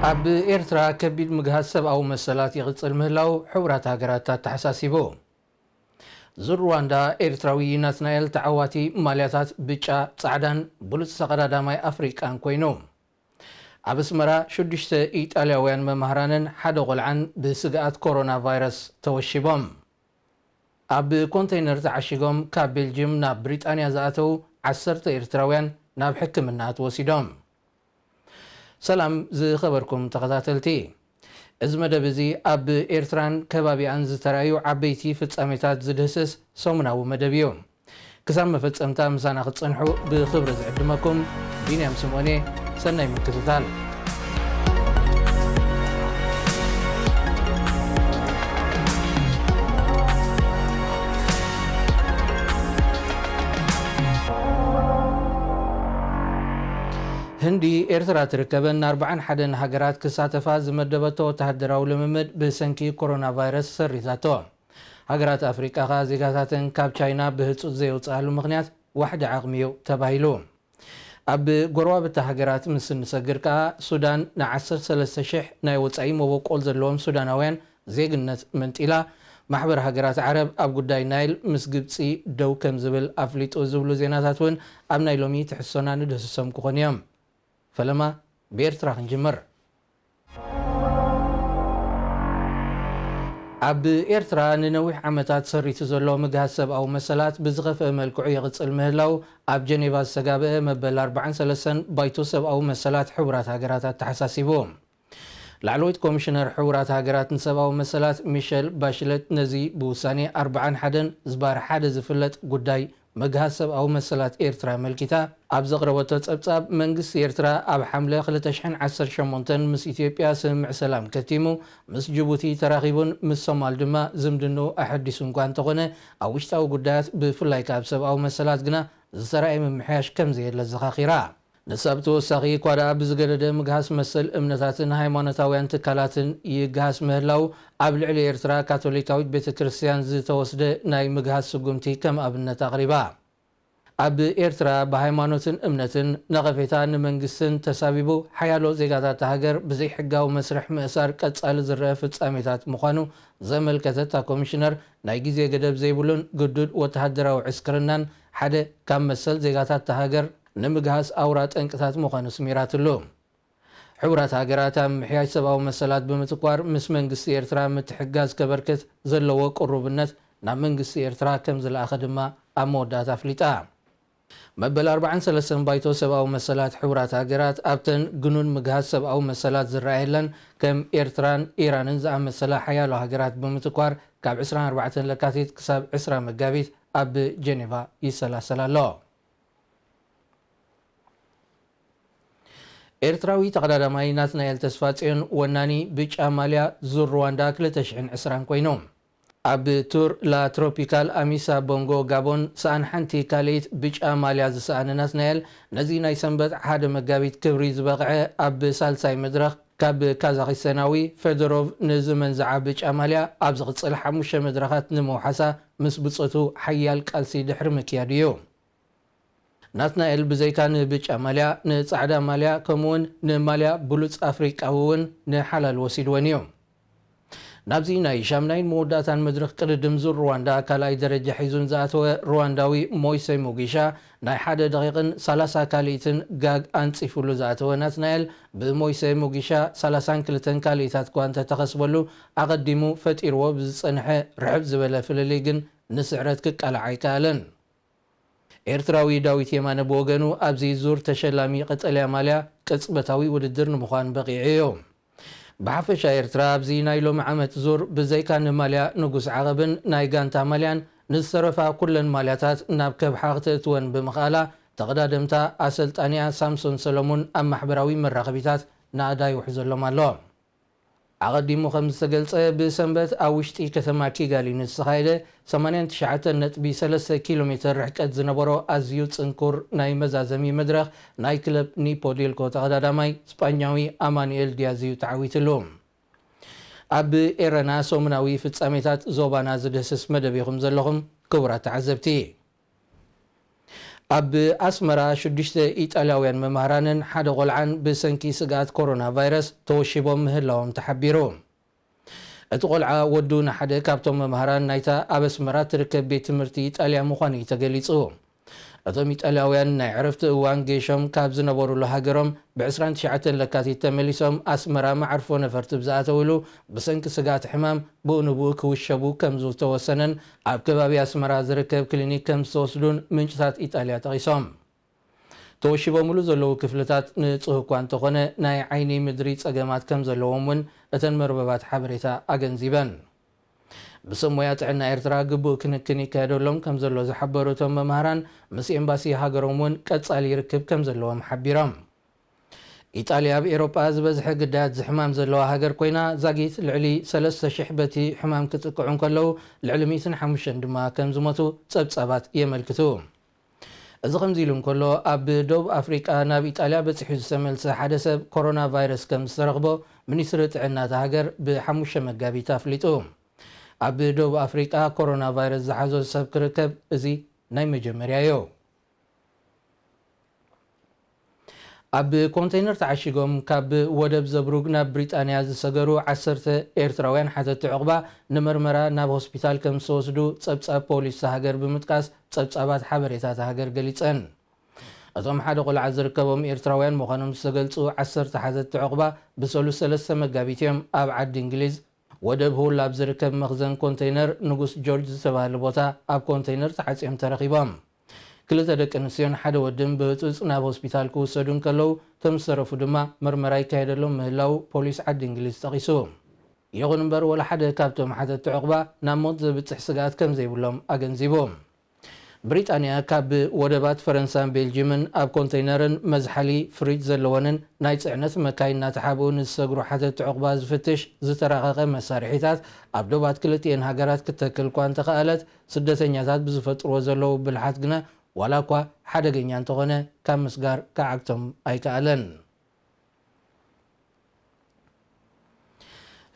ኣብ ኤርትራ ከቢድ ምግሃዝ ሰብኣዊ መሰላት ይቕጽል ምህላው ሕቡራት ሃገራት ተሓሳሲቡ ሩዋንዳ ኤርትራዊ ናትናኤል ተዓዋቲ ማልያታት ብጫ ጻዕዳን ብሉጽ ተቐዳዳማይ ኣፍሪቃን ኮይኑ ኣብ ኣስመራ 6 ኢጣልያውያን መምህራንን ሓደ ቆልዓን ብስግኣት ኮሮና ቫይረስ ተወሺቦም ኣብ ኮንቴይነር ተዓሺጎም ካብ ቤልጅየም ናብ ብሪጣንያ ዝኣተው 10 ኤርትራውያን ናብ ሕክምና ተወሲዶም ሰላም ዝኸበርኩም ተኸታተልቲ እዚ መደብ እዚ ኣብ ኤርትራን ከባቢኣን ዝተራእዩ ዓበይቲ ፍጻሜታት ዝድህስስ ሰሙናዊ መደብ እዩ ክሳብ መፈጸምታ ምሳና ክትጸንሑ ብኽብሪ ዝዕድመኩም ቢንያም ስምዖን ሰናይ ምክትታል ህንዲ ኤርትራ ትርከበን 41 ሃገራት ክሳተፋ ዝመደበቶ ወተሃደራዊ ልምምድ ብሰንኪ ኮሮና ቫይረስ ሰሪታቶ ሃገራት ኣፍሪቃ ዜጋታትን ካብ ቻይና ብህፁፅ ዘይውፅኣሉ ምክንያት ዋሕዲ ዓቕሚዩ ተባሂሉ ኣብ ጎረባብቲ ሃገራት ምስ ንሰግር ከዓ ሱዳን ን13,000 ናይ ወፃኢ መበቆል ዘለዎም ሱዳናውያን ዜግነት መንጢላ ማሕበር ሃገራት ዓረብ ኣብ ጉዳይ ናይል ምስ ግብፂ ደው ከም ዝብል ኣፍሊጡ ዝብሉ ዜናታት እውን ኣብ ናይ ሎሚ ትሕሶና ንድህስሶም ክኾኑ እዮም ፈለማ ብኤርትራ ክንጅምር ኣብ ኤርትራ ንነዊሕ ዓመታት ሰሪቱ ዘሎ ምግሃዝ ሰብኣዊ መሰላት ብዝኸፍአ መልክዑ ይቕጽል ምህላው ኣብ ጀኔቫ ዝተጋብአ መበል 43 ባይቶ ሰብኣዊ መሰላት ሕቡራት ሃገራት ተሓሳሲቡ ላዕለዎት ኮሚሽነር ሕቡራት ሃገራት ንሰብኣዊ መሰላት ሚሸል ባሽለት ነዚ ብውሳኔ 41 ዝባር ሓደ ዝፍለጥ ጉዳይ ምግሃዝ ሰብኣዊ መሰላት ኤርትራ መልኪታ ኣብ ዘቕረበቶ ጸብጻብ መንግስቲ ኤርትራ ኣብ ሓምለ 2018 ምስ ኢትዮጵያ ስምምዕ ሰላም ከቲሙ ምስ ጅቡቲ ተራኺቡን ምስ ሶማል ድማ ዝምድኑ ኣሐዲሱ እኳ እንተኾነ ኣብ ውሽጣዊ ጉዳያት ብፍላይ ካብ ሰብኣዊ መሰላት ግና ዝተረኣየ ምምሕያሽ ከም ዘየለ ዘኻኺራ ንሳብ ተወሳኺ እኳ ደኣ ብዝገደደ ምግሃዝ መሰል እምነታትን ሃይማኖታውያን ትካላትን ይግሃዝ ምህላው ኣብ ልዕሊ ኤርትራ ካቶሊካዊት ቤተ ክርስቲያን ዝተወስደ ናይ ምግሃዝ ስጉምቲ ከም ኣብነት ኣቕሪባ ኣብ ኤርትራ ብሃይማኖትን እምነትን ነቐፌታ ንመንግስትን ተሳቢቡ ሓያሎ ዜጋታት ሃገር ብዘይ ሕጋዊ መስርሕ ምእሳር ቀጻሊ ዝረአ ፍጻሜታት ምዃኑ ዘመልከተታ ኮሚሽነር ናይ ግዜ ገደብ ዘይብሉን ግዱድ ወተሃደራዊ ዕስክርናን ሓደ ካብ መሰል ዜጋታት ሃገር ንምግሃዝ ኣውራ ጠንቅታት ምዃኑ ስሚራትሉ ሕቡራት ሃገራት ኣብ ምሕያሽ ሰብኣዊ መሰላት ብምትኳር ምስ መንግስቲ ኤርትራ ምትሕጋዝ ከበርክት ዘለዎ ቅሩብነት ናብ መንግስቲ ኤርትራ ከም ዝለኣኸ ድማ ኣብ መወዳእታ ኣፍሊጣ መበል 43 ባይቶ ሰብኣዊ መሰላት ሕቡራት ሃገራት ኣብተን ግኑን ምግሃዝ ሰብኣዊ መሰላት ዝረኣየለን ከም ኤርትራን ኢራንን ዝኣመሰላ ሓያሎ ሃገራት ብምትኳር ካብ 24 ለካቲት ክሳብ 20 መጋቢት ኣብ ጀኔቫ ይሰላሰላ ኣሎ ኤርትራዊ ተቐዳዳማይ ናትናኤል ተስፋጽዮን ወናኒ ብጫ ማልያ ዙር ሩዋንዳ 2020 ኮይኑ ኣብ ቱር ላ ትሮፒካል ኣሚሳ ቦንጎ ጋቦን ሰኣን ሓንቲ ካልእት ብጫ ማልያ ዝሰኣነ ናትናኤል ነዚ ናይ ሰንበት ሓደ መጋቢት ክብሪ ዝበቕዐ ኣብ ሳልሳይ መድረኽ ካብ ካዛኪስታናዊ ፌዶሮቭ ንዝመንዝዓ ብጫ ማልያ ኣብ ዝቕጽል 5 መድረኻት ንምውሓሳ ምስ ብጾቱ ሓያል ቃልሲ ድሕሪ ምክያድ እዩ ናትናኤል ብዘይካ ንብጫ ማልያ ንጻዕዳ ማልያ ከምኡውን ንማልያ ብሉጽ ኣፍሪቃዊ እውን ንሓላል ወሲድወን እዩ ናብዚ ናይ ሻምናይን መወዳእታን መድረኽ ቅድድም ዙር ሩዋንዳ ካልኣይ ደረጃ ሒዙን ዝኣተወ ሩዋንዳዊ ሞይሴ ሙጊሻ ናይ 1 ደቂቕን 30 ካልእትን ጋግ ኣንፂፉሉ ዝኣተወ ናትናኤል ብሞይሴ ሙጊሻ 32 ካልእታት እኳ እንተተኸስበሉ ኣቐዲሙ ፈጢርዎ ብዝጸንሐ ርሕብ ዝበለ ፍልልይ ግን ንስዕረት ክቃላዕ ኣይከኣለን ኤርትራዊ ዳዊት የማነ ብወገኑ ኣብዚ ዙር ተሸላሚ ቀጠልያ ማልያ ቅጽበታዊ ውድድር ንምዃን በቂዑ እዩ ብሓፈሻ ኤርትራ ኣብዚ ናይ ሎሚ ዓመት ዙር ብዘይካ ንማልያ ንጉስ ዓቐብን ናይ ጋንታ ማልያን ንዝተረፋ ኩለን ማልያታት ናብ ከብሓ ክትእትወን ብምኽኣላ ተቐዳድምታ ኣሰልጣንያ ሳምሶን ሰሎሞን ኣብ ማሕበራዊ መራኸቢታት ንኣዳይ ውሕዘሎም ኣሎ ኣቐዲሙ ከም ዝተገልጸ ብሰንበት ኣብ ውሽጢ ከተማ ኪጋሊ ንዝተኻየደ 89.3 ኪሎ ሜትር ርሕቀት ዝነበሮ ኣዝዩ ጽንኩር ናይ መዛዘሚ መድረኽ ናይ ክለብ ኒፖዴልኮ ተቐዳዳማይ ስጳኛዊ ኣማኑኤል ዲያዝ እዩ ተዓዊትሉ ኣብ ኤረና ሰሙናዊ ፍጻሜታት ዞባና ዝድህስስ መደብ ኢኹም ዘለኹም ክቡራት ተዓዘብቲ ኣብ ኣስመራ 6 ኢጣልያውያን መምህራንን ሓደ ቆልዓን ብሰንኪ ስጋት ኮሮና ቫይረስ ተወሺቦም ምህላዎም ተሓቢሩ። እቲ ቆልዓ ወዱ ንሓደ ካብቶም መምህራን ናይታ ኣብ ኣስመራ ትርከብ ቤት ትምህርቲ ኢጣልያ ምዃኑ ተገሊጹ። እቶም ኢጣልያውያን ናይ ዕረፍቲ እዋን ጌሾም ካብ ዝነበሩሉ ሃገሮም ብ29 ለካቲት ተመሊሶም ኣስመራ መዓርፎ ነፈርቲ ብዝኣተውሉ ብሰንኪ ስጋት ሕማም ብኡንብኡ ክውሸቡ ከም ዝተወሰነን ኣብ ከባቢ ኣስመራ ዝርከብ ክሊኒክ ከም ዝተወስዱን ምንጭታት ኢጣልያ ጠቒሶም። ተወሺቦምሉ ዘለዉ ክፍልታት ንጽህ እኳ እንተኾነ ናይ ዓይኒ ምድሪ ጸገማት ከም ዘለዎም እውን እተን መርበባት ሓበሬታ ኣገንዚበን። ብስም ሞያ ጥዕና ኤርትራ ግቡእ ክንክን ይካየደሎም ከም ዘሎ ዝሓበሩ እቶም መምህራን ምስ ኤምባሲ ሃገሮም እውን ቀጻሊ ይርክብ ከም ዘለዎም ሓቢሮም። ኢጣልያ ኣብ ኤሮጳ ዝበዝሐ ግዳያት ዝሕማም ዘለዋ ሃገር ኮይና ዛጊት ልዕሊ 3,000 በቲ ሕማም ክጥቅዑ ከለዉ ልዕሊ 105 ድማ ከም ዝሞቱ ጸብጻባት የመልክቱ። እዚ ከምዚ ኢሉ እንከሎ ኣብ ደቡብ ኣፍሪቃ ናብ ኢጣልያ በፂሑ ዝተመልሰ ሓደ ሰብ ኮሮና ቫይረስ ከም ዝተረኽቦ ሚኒስትሪ ጥዕና እታ ሃገር ብ5 መጋቢት ኣፍሊጡ። ኣብ ደቡብ ኣፍሪቃ ኮሮና ቫይረስ ዝሓዞ ሰብ ክርከብ እዚ ናይ መጀመርያ እዩ። ኣብ ኮንቴይነር ተዓሺጎም ካብ ወደብ ዘብሩግ ናብ ብሪጣንያ ዝሰገሩ 10 ኤርትራውያን ሓተቲ ዕቑባ ንመርመራ ናብ ሆስፒታል ከም ዝተወስዱ ጸብጻብ ፖሊስ ሃገር ብምጥቃስ ጸብጻባት ሓበሬታት ሃገር ገሊጸን። እቶም ሓደ ቆልዓ ዝርከቦም ኤርትራውያን ምዃኖም ዝተገልጹ 10 ሓተቲ ዕቑባ ብሰሉስ 3 መጋቢት እዮም ኣብ ዓዲ እንግሊዝ ወደብ ሁል ኣብ ዝርከብ መኽዘን ኮንቴይነር ንጉስ ጆርጅ ዝተባሃለ ቦታ ኣብ ኮንቴይነር ተሓፂኦም ተረኺቦም። ክልተ ደቂ ኣንስትዮን ሓደ ወድን ብህፁፅ ናብ ሆስፒታል ክውሰዱ ከለዉ እቶም ዝተረፉ ድማ መርመራ ይካየደሎም ምህላው ፖሊስ ዓዲ እንግሊዝ ጠቒሱ። ይኹን እምበር ወላ ሓደ ካብቶም ሓተቲ ዕቑባ ናብ ሞት ዘብፅሕ ስጋት ከም ዘይብሎም ኣገንዚቡ። ብሪጣንያ ካብ ወደባት ፈረንሳን ቤልጅየምን ኣብ ኮንቴይነርን መዝሓሊ ፍሪጅ ዘለወንን ናይ ጽዕነት መካይን እናተሓብኡ ንዝሰግሩ ሓተቲ ዕቑባ ዝፍትሽ ዝተራቐቐ መሳርሒታት ኣብ ዶባት ክልቲአን ሃገራት ክተክል እኳ እንተኸኣለት ስደተኛታት ብዝፈጥርዎ ዘለዉ ብልሓት ግና ዋላ እኳ ሓደገኛ እንተኾነ ካብ ምስጋር ክዓግቶም ኣይከኣለን።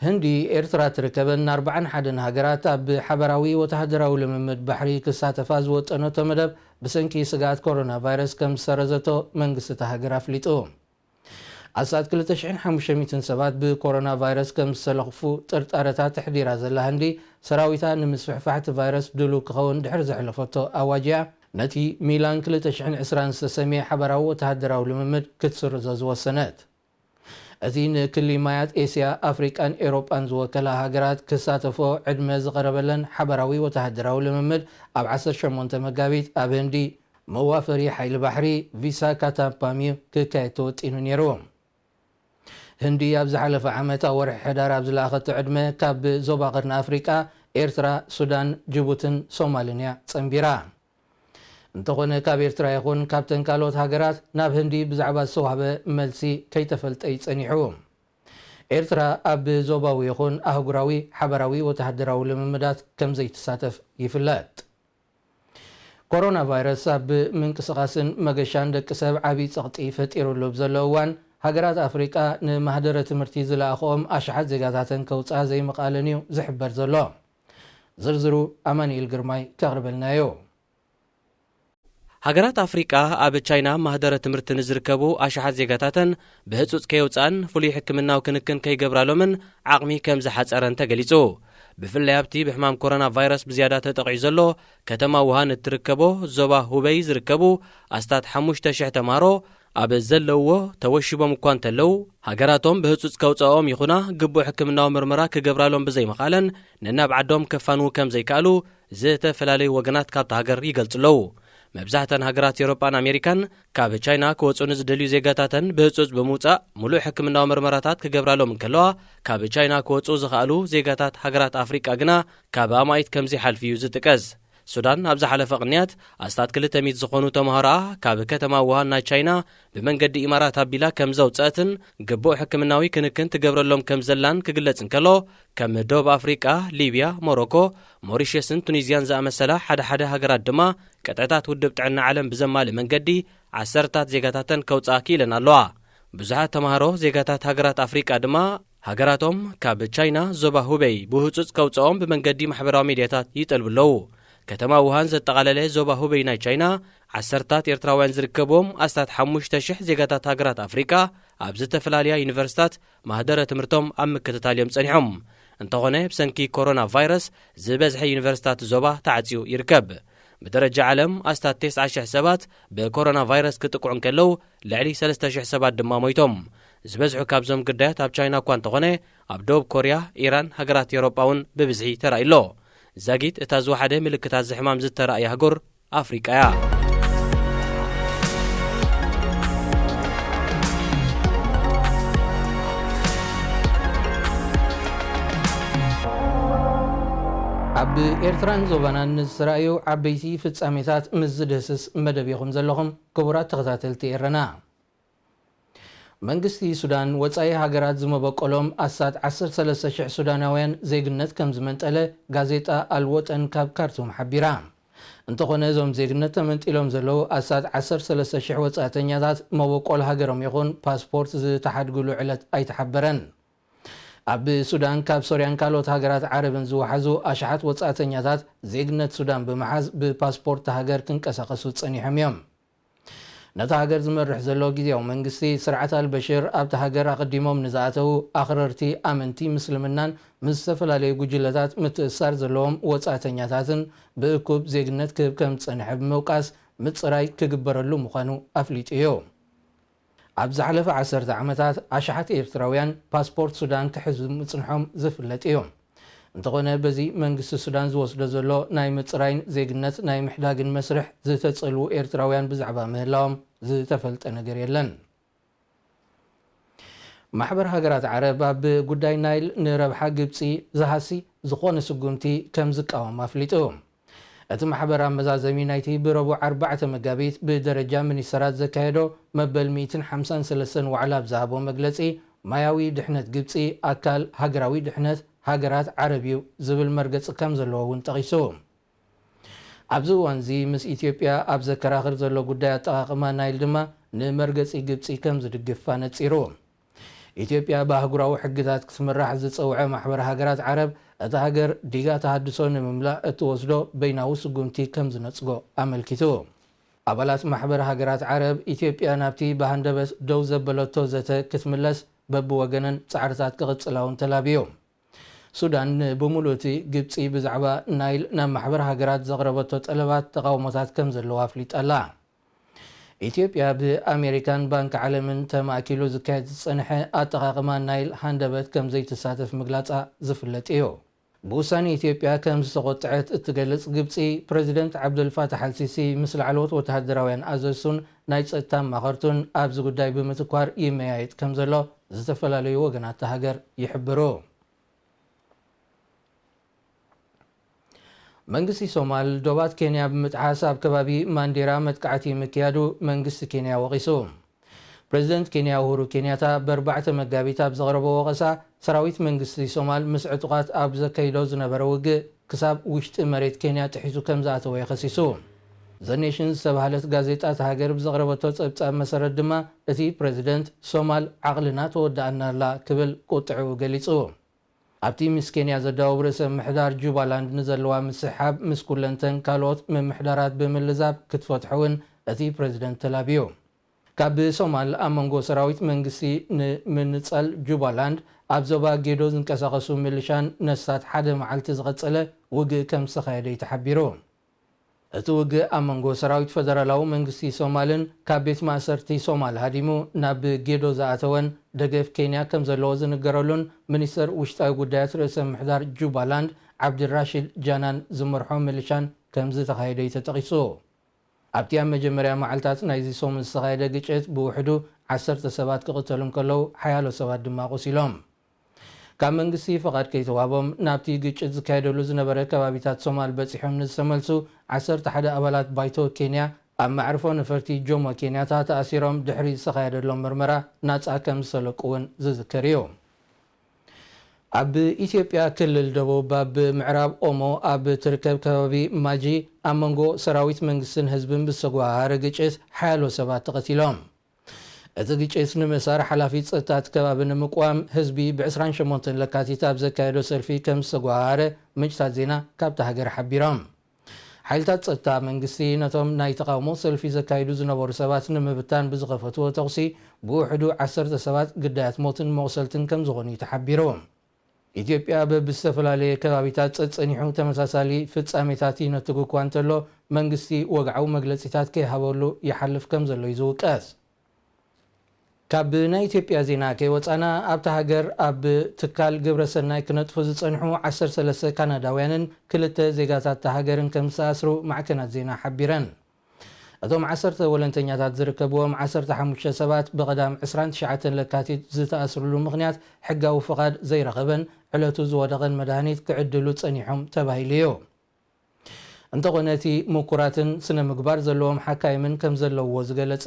ህንዲ ኤርትራ ትርከበን 41 ሃገራት ኣብ ሓበራዊ ወተሃደራዊ ልምምድ ባሕሪ ክሳተፋ ዝወጠነቶ መደብ ብሰንኪ ስጋት ኮሮና ቫይረስ ከም ዝሰረዘቶ መንግስቲ እታ ሃገር ኣፍሊጡ። ኣሳት 2500 ሰባት ብኮሮና ቫይረስ ከም ዝተለኽፉ ጥርጣረታት ተሕዲራ ዘላ ህንዲ ሰራዊታ ንምስፍሕፋሕቲ ቫይረስ ድሉው ክኸውን ድሕሪ ዘሕለፈቶ ኣዋጅያ ነቲ ሚላን 2020 ዝተሰሚየ ሓበራዊ ወተሃደራዊ ልምምድ ክትስርዞ ዝወሰነት። እቲ ንክልማያት ኤስያ ኣፍሪቃን ኤሮጳን ዝወከላ ሃገራት ክሳተፎ ዕድመ ዝቐረበለን ሓበራዊ ወተሃደራዊ ልምምድ ኣብ 18 መጋቢት ኣብ ህንዲ መዋፈሪ ሓይሊ ባሕሪ ቪሳካፓታኒም ክካየድ ተወጢኑ ነይሩ። ህንዲ ኣብ ዝሓለፈ ዓመት ኣብ ወርሒ ሕዳር ኣብ ዝለኣኸቶ ዕድመ ካብ ዞባ ቀርኒ ኣፍሪቃ ኤርትራ፣ ሱዳን፣ ጅቡትን ሶማልን እያ ጸንቢራ። እንተኾነ ካብ ኤርትራ ይኹን ካብተን ካልኦት ሃገራት ናብ ህንዲ ብዛዕባ ዝተዋህበ መልሲ ከይተፈልጠ ይጸኒሑ። ኤርትራ ኣብ ዞባዊ ይኹን ኣህጉራዊ ሓበራዊ ወተሃደራዊ ልምምዳት ከም ዘይትሳተፍ ይፍለጥ። ኮሮና ቫይረስ ኣብ ምንቅስቓስን መገሻን ደቂ ሰብ ዓብዪ ጸቕጢ ፈጢሩሉ ብዘሎ እዋን ሃገራት ኣፍሪቃ ንማህደረ ትምህርቲ ዝለኣኸኦም ኣሽሓት ዜጋታተን ከውፅኣ ዘይምቓለን እዩ ዝሕበር ዘሎ። ዝርዝሩ ኣማኒኤል ግርማይ ከቕርበልናዮ። ሃገራት ኣፍሪቃ ኣብ ቻይና ማህደረ ትምህርቲ ንዝርከቡ ኣሽሓት ዜጋታተን ብህፁፅ ከይውፃን ፍሉይ ሕክምናዊ ክንክን ከይገብራሎምን ዓቕሚ ከም ዝሓፀረን ተገሊጹ። ብፍላይ ኣብቲ ብሕማም ኮሮና ቫይረስ ብዝያዳ ተጠቂዑ ዘሎ ከተማ ውሃን እትርከቦ ዞባ ሁበይ ዝርከቡ ኣስታት 5,000 ተምሃሮ ኣብ ዘለውዎ ተወሺቦም እኳ እንተለዉ ሃገራቶም ብህፁፅ ከውፅኦም ይኹና ግቡእ ሕክምናዊ ምርመራ ክገብራሎም ብዘይምኻለን ነናብ ዓዶም ከፋንዉ ከም ዘይከኣሉ ዝተፈላለዩ ወገናት ካብቲ ሃገር ይገልጽለዉ። መብዛሕተን ሃገራት ኤውሮጳን ኣሜሪካን ካብ ቻይና ክወፁ ንዝደልዩ ዜጋታተን ብህፁፅ ብምውፃእ ሙሉእ ሕክምናዊ ምርመራታት ክገብራሎም እንከለዋ ካብ ቻይና ክወፁ ዝኽኣሉ ዜጋታት ሃገራት ኣፍሪቃ ግና ካብ ኣማኢት ከምዚ ሓልፊ እዩ ዝጥቀስ። ሱዳን ኣብ ዝሓለፈ ቅንያት ኣስታት 200 ዝኾኑ ተምሃሮኣ ካብ ከተማ ውሃን ናይ ቻይና ብመንገዲ ኢማራት ኣቢላ ከም ዘውፅአትን ግቡእ ሕክምናዊ ክንክን ትገብረሎም ከም ዘላን ክግለጽ እንከሎ ከም ደቡብ ኣፍሪቃ፣ ሊብያ፣ ሞሮኮ፣ ሞሪሽስን ቱኒዝያን ዝኣመሰላ ሓደ ሃገራት ድማ ቀጥዕታት ውድብ ጥዕና ዓለም ብዘማልእ መንገዲ 10 ዜጋታተን ከውፅኣ ክኢለን ኣለዋ። ብዙሓት ተምሃሮ ዜጋታት ሃገራት ኣፍሪቃ ድማ ሃገራቶም ካብ ቻይና ዞባ ሁበይ ብህፁፅ ከውፅኦም ብመንገዲ ማሕበራዊ ሚድያታት ይጠልብለዉ። ከተማ ውሃን ዘጠቓለለ ዞባ ሁበይ ናይ ቻይና ዓሰርታት ኤርትራውያን ዝርከቦም ኣስታት 5,000 ዜጋታት ሃገራት ኣፍሪቃ ኣብ ዝተፈላለያ ዩኒቨርሲታት ማህደረ ትምህርቶም ኣብ ምክትታል እዮም ጸኒሖም። እንተኾነ ብሰንኪ ኮሮና ቫይረስ ዝበዝሐ ዩኒቨርሲታት ዞባ ተዓጽዩ ይርከብ። ብደረጃ ዓለም ኣስታት 9,000 ሰባት ብኮሮና ቫይረስ ክጥቅዑ እንከለዉ ልዕሊ 3,000 ሰባት ድማ ሞይቶም። ዝበዝሑ ካብዞም ግዳያት ኣብ ቻይና እኳ እንተኾነ ኣብ ደቡብ ኮርያ፣ ኢራን፣ ሃገራት ኤውሮጳ እውን ብብዝሒ ተራእይሎ። ዛጊት እታ ዝወሓደ ምልክታት ዝሕማም ዝተረእየ ሃገር ኣፍሪቃ እያ። ኣብ ኤርትራን ዞባናን ንዝተረኣዩ ዓበይቲ ፍጻሜታት ምስ ዝድህስስ መደብ ኢኹም ዘለኹም ክቡራት ተኸታተልቲ ኤረና። መንግስቲ ሱዳን ወፃኢ ሃገራት ዝመበቆሎም ኣሳት 13,000 ሱዳናውያን ዜግነት ከም ዝመንጠለ ጋዜጣ አልወጠን ካብ ካርቱም ሓቢራ። እንተኾነ እዞም ዜግነት ተመንጢሎም ዘለዉ ኣሳት 13,000 ወፃእተኛታት መበቆል ሃገሮም ይኹን ፓስፖርት ዝተሓድግሉ ዕለት ኣይተሓበረን። ኣብ ሱዳን ካብ ሶርያን ካልኦት ሃገራት ዓረብን ዝወሓዙ ኣሽሓት ወፃእተኛታት ዜግነት ሱዳን ብምሓዝ ብፓስፖርት ሃገር ክንቀሳቐሱ ጸኒሖም እዮም። ነታ ሃገር ዝመርሕ ዘሎ ጊዜያዊ መንግስቲ ስርዓት አልበሽር ኣብቲ ሃገር ኣቐዲሞም ንዝኣተዉ ኣኽረርቲ ኣመንቲ ምስልምናን ምስ ዝተፈላለዩ ጉጅለታት ምትእስሳር ዘለዎም ወፃእተኛታትን ብእኩብ ዜግነት ክህብ ከም ዝጸንሐ ብምውቃስ ምፅራይ ክግበረሉ ምዃኑ ኣፍሊጡ እዩ። ኣብ ዝሓለፈ 10 ዓመታት ኣሽሓት ኤርትራውያን ፓስፖርት ሱዳን ክሕዙ ምጽንሖም ዝፍለጥ እዩ። እንተኾነ በዚ መንግስቲ ሱዳን ዝወስዶ ዘሎ ናይ ምፅራይን ዜግነት ናይ ምሕዳግን መስርሕ ዝተጸልዉ ኤርትራውያን ብዛዕባ ምህላዎም ዝተፈልጠ ነገር የለን። ማሕበር ሃገራት ዓረብ ኣብ ጉዳይ ናይል ንረብሓ ግብፂ ዝሃሲ ዝኾነ ስጉምቲ ከም ዝቃወም ኣፍሊጡ። እቲ ማሕበር ኣመዛዘሚ ናይቲ ብረቡዕ 4 መጋቢት ብደረጃ ሚኒስተራት ዘካየዶ መበል 153 ዋዕላ ብዝሃቦ መግለጺ ማያዊ ድሕነት ግብፂ ኣካል ሃገራዊ ድሕነት ሃገራት ዓረብ እዩ ዝብል መርገፂ ከም ዘለዎ እውን ጠቒሱ። ኣብዚ እዋን እዚ ምስ ኢትዮጵያ ኣብ ዘከራኽር ዘሎ ጉዳይ ኣጠቓቕማ ናይል ድማ ንመርገፂ ግብፂ ከም ዝድግፍ ነፂሩ። ኢትዮጵያ ብኣህጉራዊ ሕግታት ክትምራሕ ዝፀውዐ ማሕበር ሃገራት ዓረብ እታ ሃገር ዲጋ ተሃድሶ ንምምላእ እትወስዶ በይናዊ ስጉምቲ ከም ዝነጽጎ ኣመልኪቱ። ኣባላት ማሕበር ሃገራት ዓረብ ኢትዮጵያ ናብቲ ብሃንደበት ደው ዘበለቶ ዘተ ክትምለስ በብወገነን ጻዕርታት ክቕጽላውን ተላብዩ። ሱዳን ብምሉእ እቲ ግብፂ ብዛዕባ ናይል ናብ ማሕበር ሃገራት ዘቕረበቶ ጠለባት ተቃውሞታት ከም ዘለዋ ኣፍሊጣላ። ኢትዮጵያ ብኣሜሪካን ባንኪ ዓለምን ተማእኪሉ ዝካየድ ዝጸንሐ ኣጠቓቕማ ናይል ሃንደበት ከም ዘይትሳተፍ ምግላጻ ዝፍለጥ እዩ። ብውሳኔ ኢትዮጵያ ከም ዝተቆጥዐት እትገልጽ ግብፂ ፕሬዚደንት ዓብደልፋታሕ አልሲሲ ምስ ላዕለዎት ወተሃደራውያን ኣዘዝቱን ናይ ጸጥታ ማኸርቱን ኣብዚ ጉዳይ ብምትኳር ይመያየጥ ከም ዘሎ ዝተፈላለዩ ወገናት ሃገር ይሕብሩ። መንግስቲ ሶማል ዶባት ኬንያ ብምጥሓስ ኣብ ከባቢ ማንዴራ መጥቃዕቲ ምክያዱ መንግስቲ ኬንያ ወቂሱ። ፕሬዚደንት ኬንያ ኡሁሩ ኬንያታ ብ4 መጋቢት ኣብ ዘቕረቦ ወቐሳ ሰራዊት መንግስቲ ሶማል ምስ ዕጡቃት ኣብ ዘካይዶ ዝነበረ ውግእ ክሳብ ውሽጢ መሬት ኬንያ ጥሒሱ ከም ዝኣተወ የኸሲሱ። ዘኔሽን ዝተባሃለት ጋዜጣ ሃገር ብዘቕረበቶ ጸብጻብ መሰረት ድማ እቲ ፕሬዚደንት ሶማል ዓቕልና ተወዳእናላ ክብል ቁጥዑ ገሊጹ። ኣብቲ ምስ ኬንያ ዘዳወብ ርእሰ ምሕዳር ጁባላንድ ንዘለዋ ምስሓብ ምስ ኩለንተን ካልኦት ምምሕዳራት ብምልዛብ ክትፈትሐውን እቲ ፕሬዚደንት ተላብዩ። ካብ ሶማል ኣብ መንጎ ሰራዊት መንግስቲ ንምንጸል ጁባላንድ ኣብ ዞባ ጌዶ ዝንቀሳቐሱ ሚሊሻን ነስታት ሓደ መዓልቲ ዝቐጸለ ውግእ ከም ዝተኻየደ ተሓቢሩ። እቲ ውግእ ኣብ መንጎ ሰራዊት ፈደራላዊ መንግስቲ ሶማልን ካብ ቤት ማእሰርቲ ሶማል ሃዲሙ ናብ ጌዶ ዝኣተወን ደገፍ ኬንያ ከም ዘለዎ ዝንገረሉን ሚኒስተር ውሽጣዊ ጉዳያት ርእሰ ምሕዳር ጁባላንድ ዓብድራሺድ ጃናን ዝመርሖ ሚሊሻን ከም ዝተኻየደ ተጠቒሱ። ኣብቲ ኣብ መጀመርያ መዓልትታት ናይዚ ሰሙን ዝተኻየደ ግጭት ብውሕዱ 10 ሰባት ክቕተሉ እንከለዉ ሓያሎ ሰባት ድማ ቆሲሎም። ካብ መንግስቲ ፈቓድ ከይተዋህቦም ናብቲ ግጭት ዝካየደሉ ዝነበረ ከባቢታት ሶማል በፂሖም ንዝተመልሱ 11 ኣባላት ባይቶ ኬንያ ኣብ ማዕርፎ ነፈርቲ ጆሞ ኬንያታ ተኣሲሮም ድሕሪ ዝተኻየደሎም ምርመራ ናጻ ከም ዝተለቁ እውን ዝዝከር እዩ። ኣብ ኢትዮጵያ ክልል ደቡብ ኣብ ምዕራብ ኦሞ ኣብ ትርከብ ከባቢ ማጂ ኣብ መንጎ ሰራዊት መንግስትን ህዝብን ብዝተጓሃረ ግጭት ሓያሎ ሰባት ተቐቲሎም። እቲ ግጭት ንምእሳር ሓላፊ ጸጥታት ከባቢ ንምቋም ህዝቢ ብ28 ለካቲት ኣብ ዘካየዶ ሰልፊ ከም ዝተጓሃረ ምንጭታት ዜና ካብቲ ሃገር ሓቢሮም። ሓይልታት ጸጥታ መንግስቲ ነቶም ናይ ተቃውሞ ሰልፊ ዘካይዱ ዝነበሩ ሰባት ንምብታን ብዝኸፈትዎ ተቕሲ ብውሕዱ 10 ሰባት ግዳያት ሞትን መቑሰልትን ከም ዝኾኑ ተሓቢሩ። ኢትዮጵያ ብዝተፈላለየ ከባቢታት ጸኒሑ ተመሳሳሊ ፍጻሜታት ይነትጉ እኳ እንተሎ መንግስቲ ወግዓዊ መግለጺታት ከይሃበሉ ይሓልፍ ከም ዘሎ ይዝውቀስ። ካብ ናይ ኢትዮጵያ ዜና ከይወፃና ኣብታ ሃገር ኣብ ትካል ግብረሰናይ ክነጥፉ ዝጸንሑ 13 ካናዳውያንን 2 ዜጋታት ሃገርን ከም ዝተኣስሩ ማዕከናት ዜና ሓቢረን። እቶም 10 ወለንተኛታት ዝርከብዎም 15 ሰባት ብቐዳም 29 ለካቲት ዝተኣስሩሉ ምኽንያት ሕጋዊ ፍቓድ ዘይረኸበን ዕለቱ ዝወደቐን መድሃኒት ክዕድሉ ጸኒሖም ተባሂሉ እዩ። እንተኾነቲ ምኩራትን ስነ ምግባር ዘለዎም ሓካይምን ከም ዘለውዎ ዝገለጸ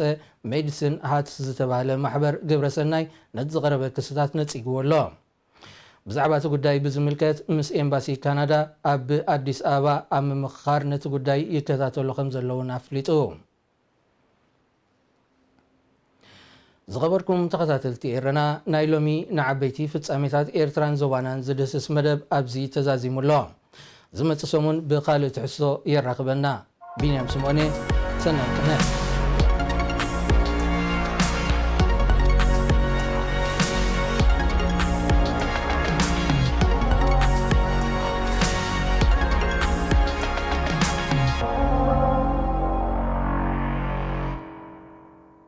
ሜዲሲን ሃትስ ዝተባሃለ ማሕበር ግብረሰናይ ነቲ ዝቐረበ ክስታት ነጺግዎ ኣሎ። ብዛዕባ እቲ ጉዳይ ብዝምልከት ምስ ኤምባሲ ካናዳ ኣብ ኣዲስ ኣበባ ኣብ ምምኽኻር ነቲ ጉዳይ ይከታተሉ ከም ዘለውን ኣፍሊጡ። ዝኸበርኩም ተኸታተልቲ ኤረና ናይ ሎሚ ንዓበይቲ ፍጻሜታት ኤርትራን ዞባናን ዝድስስ መደብ ኣብዚ ተዛዚሙ ኣሎ። ዝመጽእ ሰሙን ብኻልእ ትሕዝቶ የራኽበና። ቢንያም ስምዖኔ ሰናይ ቅነ